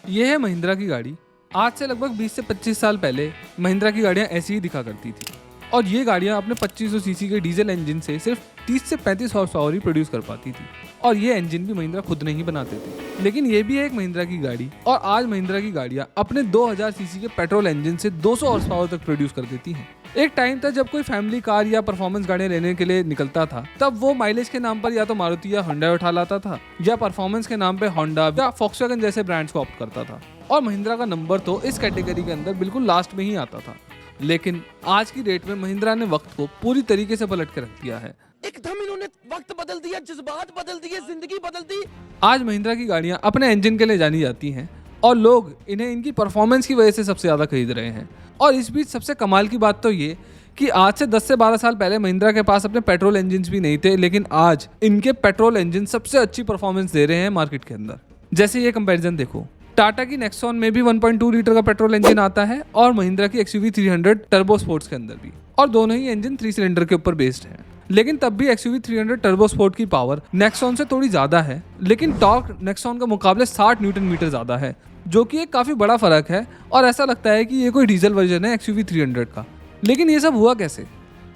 ये है महिंद्रा की गाड़ी। आज से लगभग 20 से 25 साल पहले महिंद्रा की गाड़ियां ऐसी ही दिखा करती थी और ये गाड़ियां अपने 2500 सीसी के डीजल इंजन से सिर्फ 30 से 35 हॉर्स पावर ही प्रोड्यूस कर पाती थी और ये इंजन भी महिंद्रा खुद नहीं बनाते थे। लेकिन ये भी है एक महिंद्रा की गाड़ी और आज महिंद्रा की गाड़ियां अपने 2000 सीसी के पेट्रोल इंजन से 200 हॉर्स पावर तक प्रोड्यूस कर देती हैं। एक टाइम था जब कोई फैमिली कार या परफॉर्मेंस गाड़ियां लेने के लिए निकलता था, तब वो माइलेज के नाम पर या तो मारुति या होंडा उठा लाता था या परफॉर्मेंस के नाम पे होंडा या फॉक्सवैगन जैसे ब्रांड्स को ऑप्ट करता था और महिंद्रा का नंबर तो इस कैटेगरी के अंदर बिल्कुल लास्ट में ही आता था। लेकिन आज की डेट में महिंद्रा ने वक्त को पूरी तरीके से पलट के रख दिया है। एकदम इन्होंने वक्त बदल दिया, जज्बात बदल दिए, जिंदगी बदल दी। आज महिंद्रा की गाड़ियां अपने इंजन के लिए जानी जाती हैं और लोग इन्हें इनकी परफॉर्मेंस की वजह से सबसे ज्यादा खरीद रहे हैं। और इस बीच सबसे कमाल की बात तो ये कि आज से 10 से 12 साल पहले महिंद्रा के पास अपने पेट्रोल इंजन भी नहीं थे, लेकिन आज इनके पेट्रोल इंजन सबसे अच्छी परफॉर्मेंस दे रहे हैं मार्केट के अंदर। जैसे ये कंपैरिजन देखो, टाटा की नेक्सॉन में भी 1.2 लीटर का पेट्रोल इंजन आता है और महिंद्रा की XUV 300 टर्बो स्पोर्ट्स के अंदर भी, और दोनों ही इंजन 3 सिलेंडर के ऊपर बेस्ड है। लेकिन तब भी XUV 300 टर्बो स्पोर्ट की पावर नेक्सॉन से थोड़ी ज्यादा है, लेकिन टॉर्क नेक्सॉन के मुकाबले 60 न्यूटन मीटर ज्यादा है, जो कि एक काफी बड़ा फर्क है और ऐसा लगता है कि ये कोई डीजल वर्जन है XUV 300 का। लेकिन ये सब हुआ कैसे?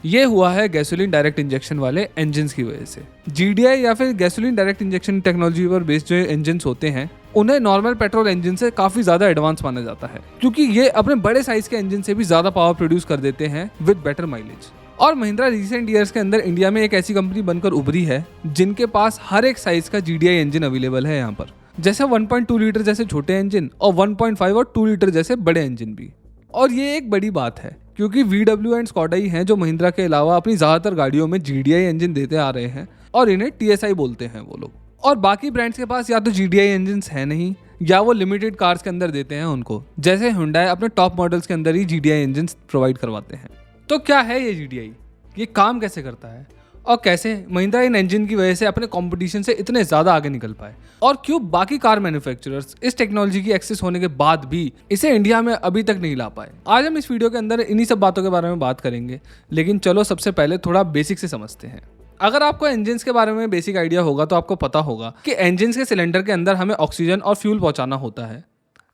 ये हुआ है गैसोलीन डायरेक्ट इंजेक्शन वाले इंजन्स की वजह से। GDI या फिर गैसोलीन डायरेक्ट इंजेक्शन टेक्नोलॉजी पर बेस्ड जो इंजन्स होते हैं उन्हें नॉर्मल पेट्रोल इंजन से काफी ज्यादा एडवांस माना जाता है, क्योंकि ये अपने बड़े साइज के इंजन से भी ज्यादा पावर प्रोड्यूस कर देते हैं विद बेटर माइलेज। और महिंद्रा रिसेंट ईयर्स के अंदर इंडिया में एक ऐसी कंपनी बनकर उभरी है जिनके पास हर एक साइज का GDI इंजन अवेलेबल है यहाँ पर, जैसे 1.2 लीटर जैसे छोटे इंजन और 1.5 और 2 लीटर जैसे बड़े इंजन भी। और ये एक बड़ी बात है क्योंकि VW एंड स्कॉडा ही हैं जो महिंद्रा के अलावा अपनी ज्यादातर गाड़ियों में GDI इंजन देते आ रहे हैं और इन्हें TSI बोलते हैं वो लोग। और बाकी ब्रांड्स के पास या तो GDI इंजन्स है नहीं या वो लिमिटेड कार्स के अंदर देते हैं उनको, जैसे Hyundai अपने टॉप मॉडल्स के अंदर ही GDI इंजन्स प्रोवाइड करवाते हैं। तो क्या है ये GDI, ये काम कैसे करता है और कैसे महिंद्रा इन इंजन की वजह से अपने कंपटीशन से इतने ज्यादा आगे निकल पाए, और क्यों बाकी कार मैन्युफैक्चरर्स इस टेक्नोलॉजी की एक्सेस होने के बाद भी इसे इंडिया में अभी तक नहीं ला पाए। आज हम इस वीडियो के अंदर इन्हीं सब बातों के बारे में बात करेंगे, लेकिन चलो सबसे पहले थोड़ा बेसिक से समझते हैं। अगर आपको इंजन्स के बारे में बेसिक आइडिया होगा तो आपको पता होगा कि इंजन्स के सिलेंडर के अंदर हमें ऑक्सीजन और फ्यूल पहुंचाना होता है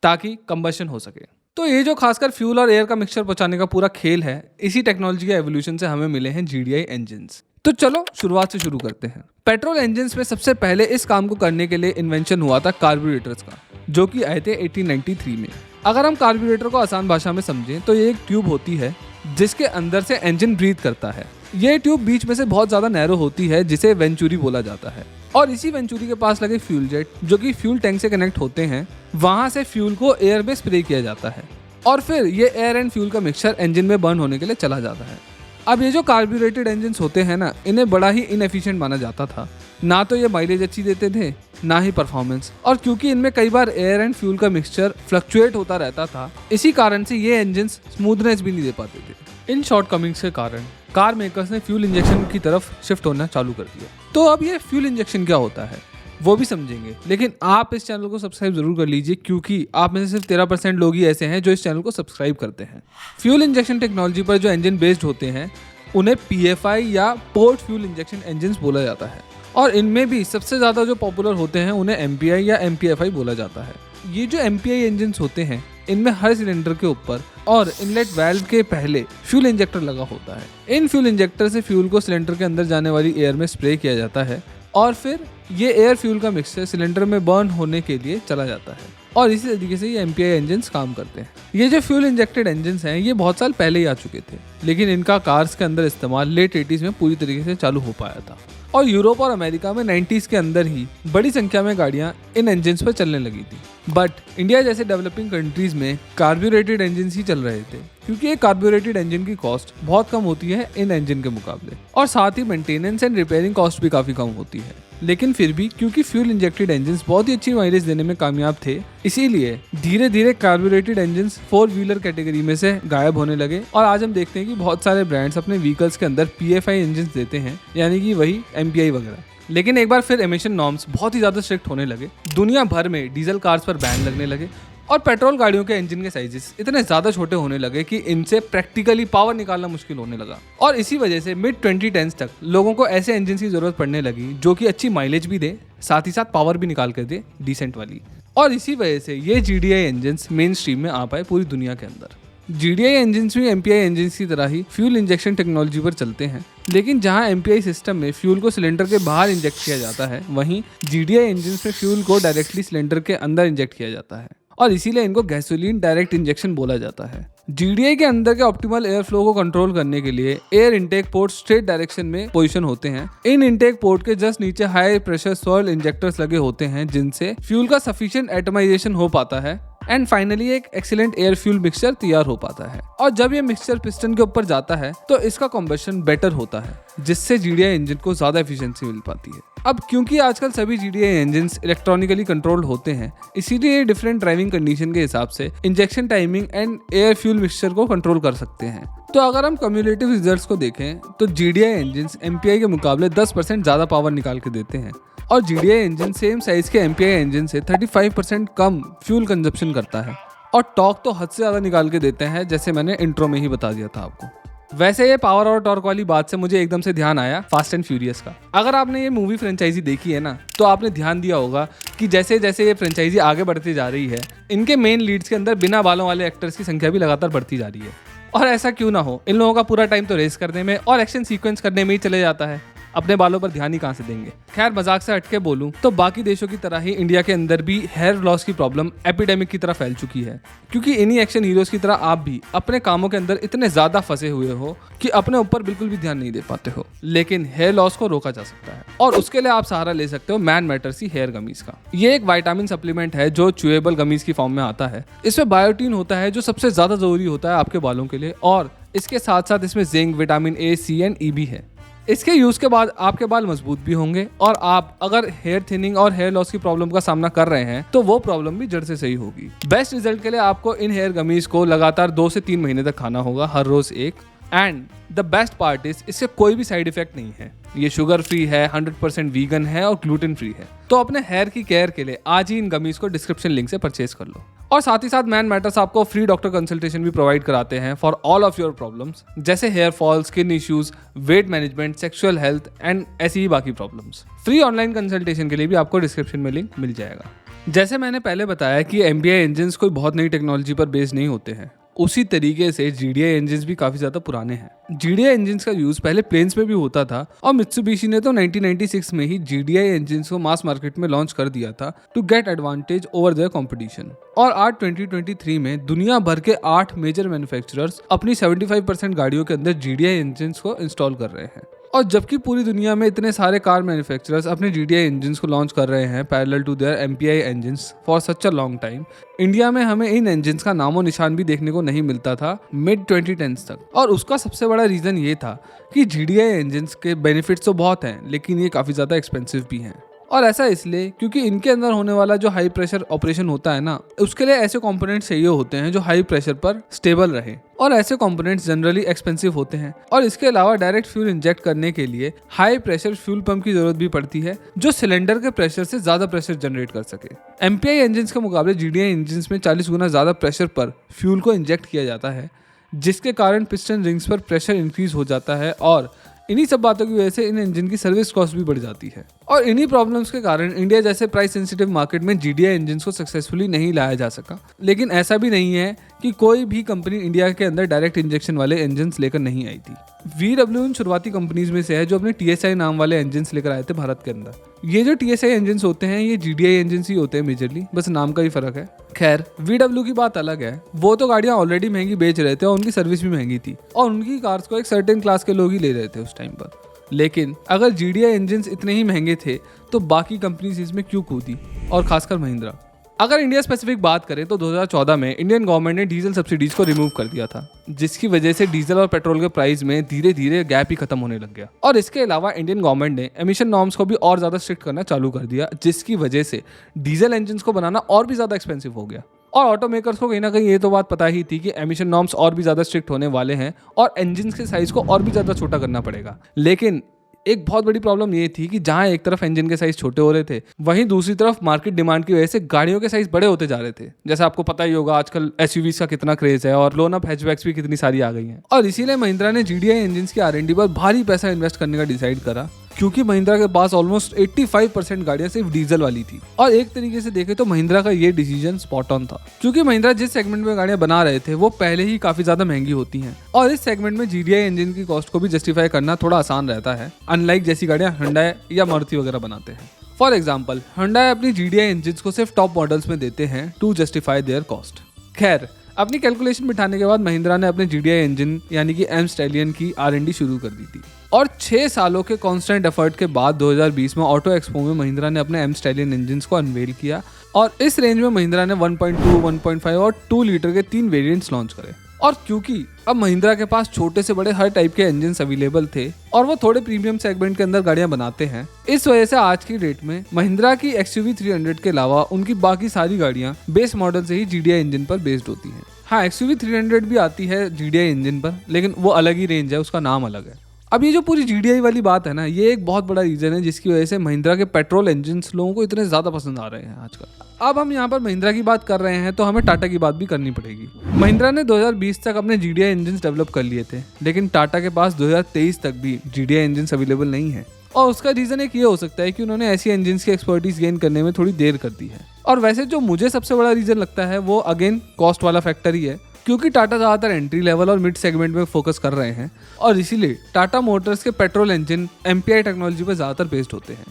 ताकि कंबशन हो सके। तो ये जो खासकर फ्यूल और एयर का मिक्सचर पहुंचाने का पूरा खेल है, इसी टेक्नोलॉजी के एवोल्यूशन से हमें मिले हैं GDI इंजन्स। तो चलो शुरुआत से शुरू करते हैं। पेट्रोल इंजन्स में सबसे पहले इस काम को करने के लिए इन्वेंशन हुआ था कार्बोरेटर्स का, जो कि आए थे 1893 में। अगर हम कार्बोरेटर को आसान भाषा में समझें तो ये एक ट्यूब होती है जिसके अंदर से इंजन ब्रीथ करता है। ये ट्यूब बीच में से बहुत ज्यादा नैरो होती है जिसे वेंचुरी बोला जाता है, और इसी वेंचुरी के पास लगे फ्यूल जेट जो कि फ्यूल टैंक से कनेक्ट होते हैं, वहां से फ्यूल को एयर में स्प्रे किया जाता है और फिर ये एयर एंड फ्यूल का मिक्सचर इंजन में बर्न होने के लिए चला जाता है। अब ये जो कार्बोरेटेड इंजन्स होते हैं ना, इन्हें बड़ा ही इनएफिशिएंट माना जाता था। ना तो ये माइलेज अच्छी देते थे, ना ही परफॉर्मेंस, और क्योंकि इनमें कई बार एयर एंड फ्यूल का मिक्सचर फ्लक्चुएट होता रहता था, इसी कारण से ये इंजन्स स्मूथनेस भी नहीं दे पाते थे। इन शॉर्टकमिंग्स के कारण कार मेकर्स ने फ्यूल इंजेक्शन की तरफ शिफ्ट होना चालू कर दिया। तो अब ये फ्यूल इंजेक्शन क्या होता है वो भी समझेंगे, लेकिन आप इस चैनल को सब्सक्राइब जरूर कर लीजिए क्योंकि आप में से सिर्फ 13% लोग ही ऐसे हैं जो इस चैनल को सब्सक्राइब करते हैं। फ्यूल इंजेक्शन टेक्नोलॉजी पर जो इंजन बेस्ड होते हैं उन्हें PFI या पोर्ट फ्यूल इंजेक्शन इंजन्स बोला जाता है, और इनमें भी सबसे ज़्यादा जो पॉपुलर होते हैं उन्हें MPI या MPFI बोला जाता है। ये जो MPI इंजन्स होते हैं इनमें हर सिलेंडर के ऊपर और इनलेट वाल्व के पहले फ्यूल इंजेक्टर लगा होता है। इन फ्यूल इंजेक्टर से फ्यूल को सिलेंडर के अंदर जाने वाली एयर में स्प्रे किया जाता है और फिर ये एयर फ्यूल का मिक्सचर सिलेंडर में बर्न होने के लिए चला जाता है, और इसी तरीके से ये MPI इंजन्स काम करते हैं। ये जो फ्यूल इंजेक्टेड इंजन्स हैं ये बहुत साल पहले ही आ चुके थे, लेकिन इनका कार्स के अंदर इस्तेमाल लेट 80s में पूरी तरीके से चालू हो पाया था, और यूरोप और अमेरिका में 90s के अंदर ही बड़ी संख्या में गाड़ियां इन इंजन्स पर चलने लगी थी। बट इंडिया जैसे डेवलपिंग कंट्रीज में कार्बोरेटेड इंजन्स ही चल रहे थे, क्योंकि एक कार्बोरेटेड इंजन की कॉस्ट बहुत कम होती है इन इंजन के मुकाबले, और साथ ही मेंटेनेंस एंड रिपेयरिंग कॉस्ट भी काफी कम होती है। लेकिन फिर भी क्योंकि फ्यूल इंजेक्टेड इंजन्स बहुत ही अच्छी माइलेज देने में कामयाब थे, इसीलिए धीरे धीरे कार्बोरेटेड इंजन्स 4 व्हीलर कैटेगरी में से गायब होने लगे, और आज हम देखते हैं कि बहुत सारे ब्रांड्स अपने व्हीकल्स के अंदर PFI इंजन्स देते हैं, यानी कि वही MPI वगैरह। लेकिन एक बार फिर एमिशन नॉर्म्स बहुत ही ज्यादा स्ट्रिक्ट होने लगे, दुनिया भर में डीजल कार्स पर बैन लगने लगे और पेट्रोल गाड़ियों के इंजन के साइजेस इतने ज्यादा छोटे होने लगे कि इनसे प्रैक्टिकली पावर निकालना मुश्किल होने लगा। और इसी वजह से मिड 2010s तक लोगों को ऐसे इंजन की जरूरत पड़ने लगी जो कि अच्छी माइलेज भी दे, साथ ही साथ पावर भी निकाल कर दे डिसेंट वाली। और इसी वजह से ये GDI इंजन्स मेन स्ट्रीम में आ पाए पूरी दुनिया के अंदर। GDI इंजन्स भी MPI इंजन्स की तरह ही फ्यूल इंजेक्शन टेक्नोलॉजी पर चलते हैं, लेकिन जहां MPI सिस्टम में फ्यूल को सिलेंडर के बाहर इंजेक्ट किया जाता है, वहीं GDI इंजन्स में फ्यूल को डायरेक्टली सिलेंडर के अंदर इंजेक्ट किया जाता है और इसीलिए इनको गैसोलीन डायरेक्ट इंजेक्शन बोला जाता है। GDI के अंदर के ऑप्टिमल एयर फ्लो को कंट्रोल करने के लिए air intake port straight direction में पोजीशन होते हैं। इन इनटेक पोर्ट के जस्ट नीचे हाई प्रेशर सॉइल इंजेक्टर्स लगे होते हैं, जिनसे फ्यूल का सफिशिएंट एटमाइजेशन हो पाता है एंड फाइनली एक एक्सीलेंट एयर फ्यूल मिक्सचर तैयार हो पाता है। और जब ये मिक्सचर पिस्टन के ऊपर जाता है तो इसका कॉम्बशन बेटर होता है, जिससे GDI इंजन को ज्यादा एफिशिएंसी मिल पाती है। अब क्योंकि आजकल सभी GDI इंजन्स इलेक्ट्रॉनिकली कंट्रोल्ड होते हैं, इसीलिए डिफरेंट ड्राइविंग कंडीशन के हिसाब से injection timing and air fuel mixture को कंट्रोल कर सकते हैं। तो अगर हम कम्युलेटिव रिजल्ट्स को देखें तो GDI इंजन्स MPI के मुकाबले 10% ज्यादा पावर निकाल के देते हैं और GDI इंजन सेम साइज के MPI इंजन से 35% कम फ्यूल कंजप्शन करता है और टॉर्क तो हद से ज्यादा निकाल के देते हैं, जैसे मैंने इंट्रो में ही बता दिया था आपको। वैसे ये पावर और टॉर्क वाली बात से मुझे एकदम से ध्यान आया फास्ट एंड फ्यूरियस का। अगर आपने ये मूवी फ्रेंचाइजी देखी है ना, तो आपने ध्यान दिया होगा कि जैसे जैसे ये फ्रेंचाइजी आगे बढ़ती जा रही है, इनके मेन लीड्स के अंदर बिना बालों वाले एक्टर्स की संख्या भी लगातार बढ़ती जा रही है। और ऐसा क्यों ना हो, इन लोगों का पूरा टाइम तो रेस करने में और एक्शन सीक्वेंस करने में ही चले जाता है, अपने बालों पर ध्यान ही कहां से देंगे। खैर, मजाक से हटके बोलूं तो बाकी देशों की तरह ही इंडिया के अंदर भी हेयर लॉस की प्रॉब्लम एपिडेमिक की तरह फैल चुकी है, क्योंकि इन्हीं एक्शन हीरोज की तरह आप भी अपने कामों के अंदर इतने ज्यादा फंसे हुए हो कि अपने ऊपर बिल्कुल भी ध्यान नहीं दे पाते हो। लेकिन हेयर लॉस को रोका जा सकता है और उसके लिए आप सहारा ले सकते हो मैन मैटर्स की हेयर गमीज का। ये एक विटामिन सप्लीमेंट है जो च्यूएबल गमीज की फॉर्म में आता है। इसमें बायोटीन होता है जो सबसे ज्यादा जरूरी होता है आपके बालों के लिए, और इसके साथ साथ इसमें zinc, vitamin A, C and E भी है। इसके यूज के बाद आपके बाल मजबूत भी होंगे और आप अगर हेयर थिनिंग और हेयर लॉस की प्रॉब्लम का सामना कर रहे हैं तो वो प्रॉब्लम भी जड़ से सही होगी। बेस्ट रिजल्ट के लिए आपको इन हेयर गमीज को लगातार 2 से 3 महीने तक खाना होगा, हर रोज एक। And the best part is इससे कोई भी साइड इफेक्ट नहीं है। ये शुगर फ्री है, 100% वीगन है और ग्लूटेन फ्री है। तो अपने हेयर की केयर के लिए आज ही इन गमीज को डिस्क्रिप्शन लिंक से परचेज कर लो। और साथ ही साथ मैन मैटर्स आपको फ्री डॉक्टर कंसल्टेशन भी प्रोवाइड कराते हैं for all of your problems, जैसे hair fall, skin issues, weight management, sexual health and ऐसी ही बाकी प्रॉब्लम्स। फ्री ऑनलाइन कंसल्टेशन के लिए भी आपको डिस्क्रिप्शन में लिंक मिल जाएगा। जैसे मैंने पहले बताया कि MPI इंजन्स कोई बहुत नई टेक्नोलॉजी पर बेस्ड नहीं होते हैं, उसी तरीके से GDI इंजन्स भी काफी ज्यादा पुराने हैं। GDI इंजन्स का यूज पहले प्लेन्स में भी होता था और मित्सुबिशी ने तो 1996 में ही GDI इंजन्स को मास मार्केट में लॉन्च कर दिया था to get advantage over their competition. और आज 2023 में दुनिया भर के 8 मेजर मैन्युफैक्चरर्स अपनी 75% गाड़ियों के अंदर GDI इंजन्स को इंस्टॉल कर रहे हैं। और जबकि पूरी दुनिया में इतने सारे कार मैन्युफैक्चरर्स अपने GDI इंजन्स को लॉन्च कर रहे हैं parallel to their MPI engines for such a long time, India में हमें इन इंजन्स का नामो निशान भी देखने को नहीं मिलता था मिड 2010s तक। और उसका सबसे बड़ा रीजन ये था कि GDI इंजन्स के बेनिफिट्स तो बहुत हैं, लेकिन ये काफी ज्यादा एक्सपेंसिव भी हैं। और ऐसा इसलिए क्योंकि इनके अंदर होने वाला जो हाई प्रेशर ऑपरेशन होता है ना, उसके लिए ऐसे कंपोनेंट्स चाहिए होते हैं जो हाई प्रेशर पर स्टेबल रहे, और ऐसे कंपोनेंट्स जनरली एक्सपेंसिव होते हैं। और इसके अलावा डायरेक्ट फ्यूल इंजेक्ट करने के लिए हाई प्रेशर फ्यूल पंप की जरूरत भी पड़ती है, जो सिलेंडर के प्रेशर से ज्यादा प्रेशर जनरेट कर सके। MPI इंजन्स के मुकाबले GDI इंजन्स में 40 गुना ज्यादा प्रेशर पर फ्यूल को इंजेक्ट किया जाता है, जिसके कारण पिस्टन रिंग्स पर प्रेशर इंक्रीज हो जाता है और इन्हीं सब बातों की वजह से इन इंजन की सर्विस कॉस्ट भी बढ़ जाती है। और इन्हीं प्रॉब्लम्स के कारण इंडिया जैसे प्राइस सेंसिटिव मार्केट में GDI इंजन्स को सक्सेसफुली नहीं लाया जा सका। लेकिन ऐसा भी नहीं है कि कोई भी कंपनी इंडिया के अंदर डायरेक्ट इंजेक्शन वाले इंजन्स लेकर नहीं आई थी। VW उन शुरुआती कंपनीज में से है जो अपने TSI नाम वाले इंजन्स लेकर आए थे भारत के अंदर। ये जो TSI इंजन्स होते हैं ये GDI इंजन्स ही होते हैं मेजरली, बस नाम का ही फर्क है। खैर, VW की बात अलग है, वो तो गाड़ियां ऑलरेडी महंगी बेच रहे थे और उनकी सर्विस भी महंगी थी और उनकी कार्स को एक सर्टेन क्लास के लोग ही ले रहे थे उस टाइम पर। लेकिन अगर GDI इंजन्स इतने ही महंगे थे तो बाकी कंपनीज इसमें क्यों कूदी, और खासकर महिंद्रा। अगर इंडिया स्पेसिफिक बात करें तो 2014 में इंडियन गवर्नमेंट ने डीजल सब्सिडीज को रिमूव कर दिया था, जिसकी वजह से डीजल और पेट्रोल के प्राइस में धीरे धीरे गैप ही खत्म होने लग गया। और इसके अलावा इंडियन गवर्नमेंट ने एमिशन नॉर्म्स को भी और ज्यादा स्ट्रिक्ट करना चालू कर दिया, जिसकी वजह से डीजल इंजन्स को बनाना और भी ज्यादा एक्सपेंसिव हो गया। और ऑटोमेकर्स को कहीं ना कहीं ये तो बात पता ही थी कि एमिशन नॉर्म्स और भी ज्यादा स्ट्रिक्ट होने वाले हैं और इंजन्स के साइज को और भी ज्यादा छोटा करना पड़ेगा। लेकिन एक बहुत बड़ी प्रॉब्लम ये थी कि जहां एक तरफ इंजन के साइज छोटे हो रहे थे, वहीं दूसरी तरफ मार्केट डिमांड की वजह से गाड़ियों के साइज बड़े होते जा रहे थे। जैसे आपको पता ही होगा आजकल SUVs का कितना क्रेज है और लोन अप हैचबैक्स भी कितनी सारी आ गई हैं। और इसीलिए महिंद्रा ने GDI इंजन्स की R&D पर भारी पैसा इन्वेस्ट करने का डिसाइड करा क्योंकि महिंद्रा के पास ऑलमोस्ट 85% गाड़ियां सिर्फ डीजल वाली थी। और एक तरीके से देखे तो महिंद्रा का ये डिसीजन स्पॉट ऑन था, क्योंकि महिंद्रा जिस सेगमेंट में गाड़ियां बना रहे थे वो पहले ही काफी ज्यादा महंगी होती हैं और इस सेगमेंट में GDI इंजन की कॉस्ट को भी जस्टिफाई करना थोड़ा आसान रहता है, अनलाइक जैसी गाड़ियां Hyundai या मारुति वगैरह बनाते हैं। फॉर एग्जाम्पल Hyundai अपनी GDI इंजन को सिर्फ टॉप मॉडल्स में देते हैं टू जस्टिफाई देयर कॉस्ट। खैर, अपनी कैलकुलेशन बिठाने के बाद महिंद्रा ने अपने GDI इंजन यानी कि M स्टैलियन की R&D शुरू कर दी थी और 6 सालों के कांस्टेंट एफर्ट के बाद 2020 में ऑटो एक्सपो में महिंद्रा ने अपने M स्टैलियन इंजन को अनवेल किया और इस रेंज में महिंद्रा ने 1.2, 1.5 और 2 लीटर के 3 वेरिएंट्स लॉन्च करे। और क्योंकि अब महिंद्रा के पास छोटे से बड़े हर टाइप के इंजन अवेलेबल थे और वो थोड़े प्रीमियम सेगमेंट के अंदर गाड़ियां बनाते हैं, इस वजह से आज की डेट में महिंद्रा की XUV 300 के अलावा उनकी बाकी सारी गाड़ियां बेस मॉडल से ही GDI इंजन पर बेस्ड होती हैं। हाँ, XUV 300 भी आती है GDI इंजन पर, लेकिन वो अलग ही रेंज है, उसका नाम अलग है। अब ये जो पूरी GDI वाली बात है ना, ये एक बहुत बड़ा रीजन है जिसकी वजह से महिंद्रा के पेट्रोल इंजन लोगों को इतने ज्यादा पसंद आ रहे हैं आजकल। अब हम यहाँ पर महिंद्रा की बात कर रहे हैं तो हमें टाटा की बात भी करनी पड़ेगी। महिंद्रा ने 2020 तक अपने GDI इंजन डेवलप कर लिए थे, लेकिन टाटा के पास 2023 तक भी GDI इंजन अवेलेबल नहीं है और उसका रीजन एक ये हो सकता है कि उन्होंने ऐसी इंजन की एक्सपर्टीज गेन करने में थोड़ी देर कर दी है। और वैसे जो मुझे सबसे बड़ा रीजन लगता है वो अगेन कॉस्ट वाला फैक्टर ही है, क्योंकि टाटा ज़्यादातर एंट्री लेवल और मिड सेगमेंट में फोकस कर रहे हैं और इसीलिए टाटा मोटर्स के पेट्रोल इंजन MPI टेक्नोलॉजी पर ज़्यादातर बेस्ड होते हैं।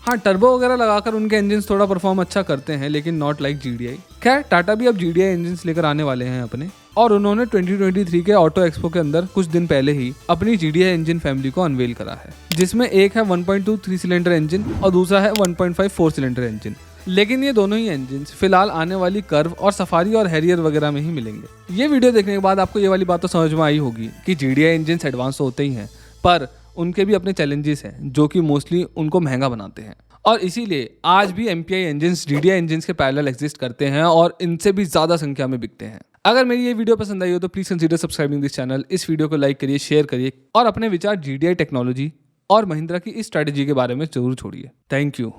हाँ, टर्बो वगैरह लगाकर उनके इंजन थोड़ा परफॉर्म अच्छा करते हैं, लेकिन नॉट लाइक GDI। खैर, टाटा भी अब GDI इंजन लेकर आने वाले हैं अपने, और उन्होंने 2023 के ऑटो एक्सपो के अंदर कुछ दिन पहले ही अपनी GDI इंजन फैमिली को अनवेल करा है, जिसमें एक है 1.2 3 सिलेंडर इंजन और दूसरा है 1.5 4 सिलेंडर इंजन। लेकिन ये दोनों ही इंजन फिलहाल आने वाली कर्व और सफारी और हैरियर वगैरह में ही मिलेंगे। ये वीडियो देखने के बाद आपको ये वाली बात तो समझ में आई होगी कि GDI इंजन एडवांस होते ही हैं, पर उनके भी अपने चैलेंजेस हैं जो कि मोस्टली उनको महंगा बनाते हैं और इसीलिए आज भी MPI इंजन GDI इंजन के पैरेलल एग्जिस्ट करते हैं और इनसे भी ज़्यादा संख्या में बिकते हैं। अगर मेरी ये वीडियो पसंद आई हो तो please consider subscribing this channel. इस वीडियो को लाइक करिए, शेयर करिए और अपने विचार GDI टेक्नोलॉजी और महिंद्रा की इस स्ट्रैटेजी के बारे में जरूर छोड़िए। Thank you.